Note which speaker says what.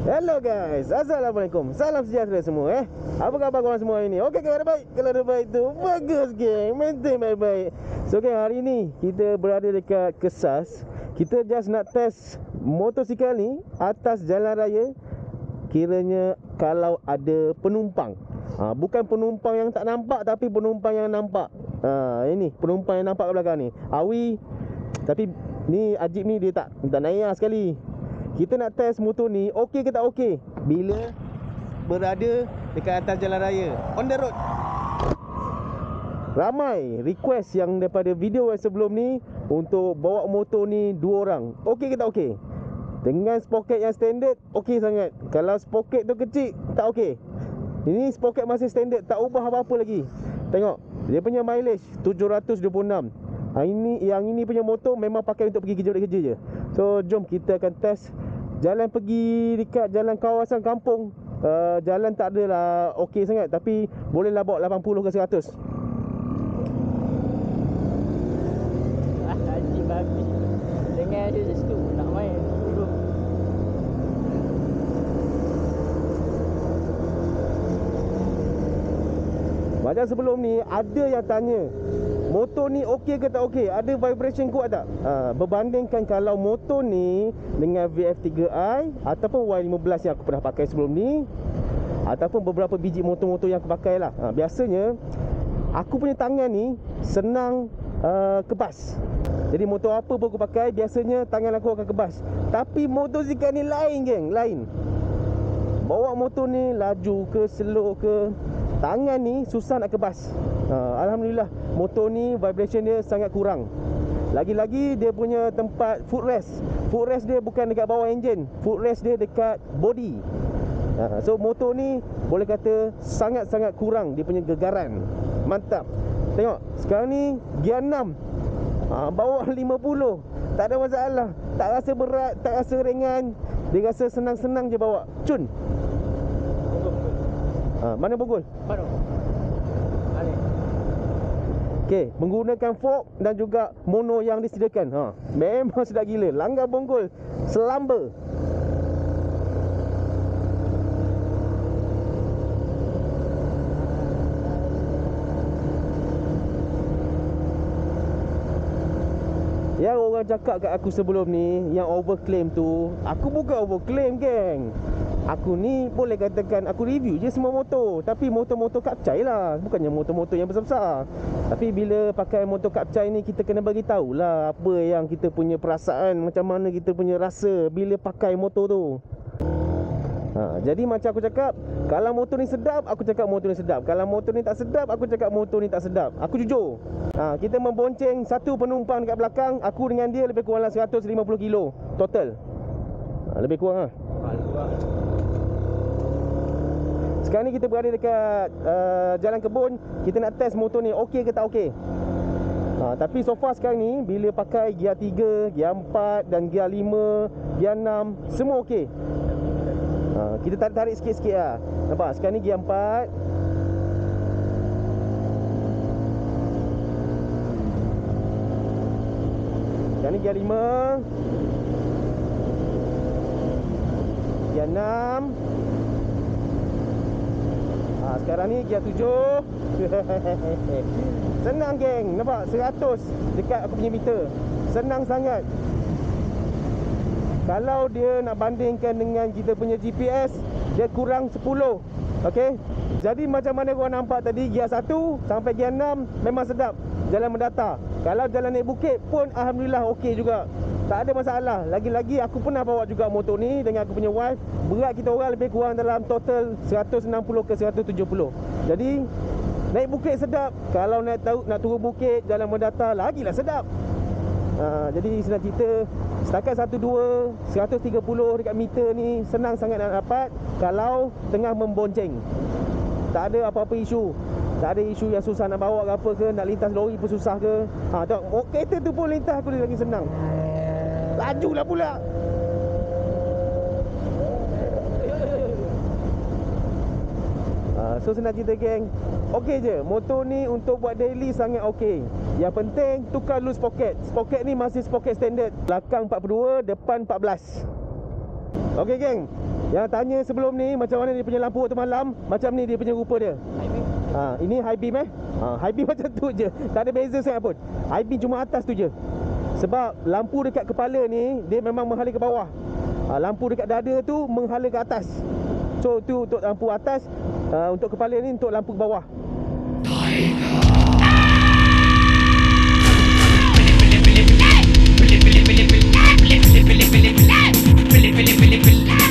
Speaker 1: Hello guys, Assalamualaikum. Salam sejahtera semua Apa khabar korang semua hari ni? Okey ke ada baik? Kalau ada baik tu bagus geng. Maintain baik-baik. So geng, hari ni kita berada dekat Kesas. Kita just nak test motosikal ni atas jalan raya. Kiranya kalau ada penumpang, bukan penumpang yang tak nampak, tapi penumpang yang nampak. Ini penumpang yang nampak kat belakang ni Awi. Tapi ni Ajib ni dia tak naik sekali. Kita nak test motor ni okey ke tak okey bila berada dekat atas jalan raya, on the road. Ramai request yang daripada video yang sebelum ni untuk bawa motor ni 2 orang. Okey ke tak okey? Dengan sprocket yang standard, okey sangat. Kalau sprocket tu kecil, tak okey. Ini sprocket masih standard, tak ubah apa-apa lagi. Tengok, dia punya mileage 726. Yang ini punya motor memang pakai untuk pergi kerja-kerja je. So jom kita akan test. Jalan pergi dekat jalan kawasan kampung, jalan tak adalah okey sangat, tapi bolehlah bawa 80 ke 100.
Speaker 2: Haji babi dengar dia je situ nak main dulu.
Speaker 1: Macam sebelum ni ada yang tanya motor ni okey ke tak okey, ada vibration kuat tak? Berbandingkan kalau motor ni dengan VF3i ataupun Y15 yang aku pernah pakai sebelum ni, ataupun beberapa biji motor-motor yang aku pakai lah. Biasanya aku punya tangan ni senang kebas. Jadi motor apa pun aku pakai, biasanya tangan aku akan kebas. Tapi motosikal ni lain geng, lain. Bawa motor ni laju ke slow ke, tangan ni susah nak kebas. Alhamdulillah motor ni vibration dia sangat kurang. Lagi-lagi dia punya tempat footrest. Footrest dia bukan dekat bawah enjin, footrest dia dekat body. So motor ni boleh kata sangat-sangat kurang dia punya gegaran. Mantap. Tengok, sekarang ni gear 6, bawa 50, tak ada masalah. Tak rasa berat, tak rasa ringan. Dia rasa senang-senang je bawa. Cun. Mana Bogol?
Speaker 2: Mana?
Speaker 1: Okey, menggunakan fork dan juga mono yang disediakan. Memang sedap gila. Langgar Bonggol selamba. Yang orang cakap kat aku sebelum ni, yang overclaim tu, aku bukan overclaim geng. Aku ni boleh katakan aku review je semua motor. Tapi motor-motor Kapcai lah, bukannya motor-motor yang besar-besar. Tapi bila pakai motor Kapcai ni, kita kena bagi tahulah apa yang kita punya perasaan, macam mana kita punya rasa bila pakai motor tu. Jadi macam aku cakap, kalau motor ni sedap, aku cakap motor ni sedap. Kalau motor ni tak sedap, aku cakap motor ni tak sedap. Aku jujur. Kita membonceng satu penumpang dekat belakang. Aku dengan dia lebih kurang 150 kilo total. Lebih kurang lah. Sekarang ni kita berada dekat Jalan Kebun. Kita nak test motor ni okey ke tak okey. Tapi so far sekarang ni, bila pakai gear 3, gear 4 dan gear 5, gear 6, semua okey. Kita tarik sikit-sikit lah. Nampak? Sekarang ni gear 4. Sekarang ni gear 5, gear 6. Sekarang ni gear 7. Senang geng. Nampak? 100 dekat aku punya meter. Senang sangat. Kalau dia nak bandingkan dengan kita punya GPS, dia kurang 10. Okey. Jadi macam mana korang nampak tadi, gear 1 sampai gear 6 memang sedap. Jalan mendatar. Kalau jalan naik bukit pun alhamdulillah okey juga. Tak ada masalah. Lagi-lagi aku pernah bawa juga motor ni dengan aku punya wife. Berat kita orang lebih kurang dalam total 160 ke 170. Jadi naik bukit sedap. Kalau nak turun bukit, jalan mendatar, lagilah sedap. Jadi senang cerita, setakat 130 dekat meter ni senang sangat nak dapat kalau tengah membonceng. Tak ada apa-apa isu. Tak ada isu yang susah nak bawa ke apa ke, nak lintas lori pun susah ke. Tengok, kereta tu pun lintas aku lagi senang. Lajulah pula. So senang cerita geng, okey je. Motor ni untuk buat daily sangat okey. Yang penting tukar dulu sprocket. Sprocket ni masih sprocket standard. Belakang 42, depan 14. Okey geng, Yang tanya sebelum ni macam mana dia punya lampu waktu malam, macam ni dia punya rupa dia. Ini high beam high beam macam tu je. Tak ada beza sangat pun. High beam cuma atas tu je. Sebab lampu dekat kepala ni dia memang menghala ke bawah. Lampu dekat dada tu menghala ke atas. So tu untuk lampu atas, untuk kepala ni untuk lampu ke bawah.
Speaker 3: Billy,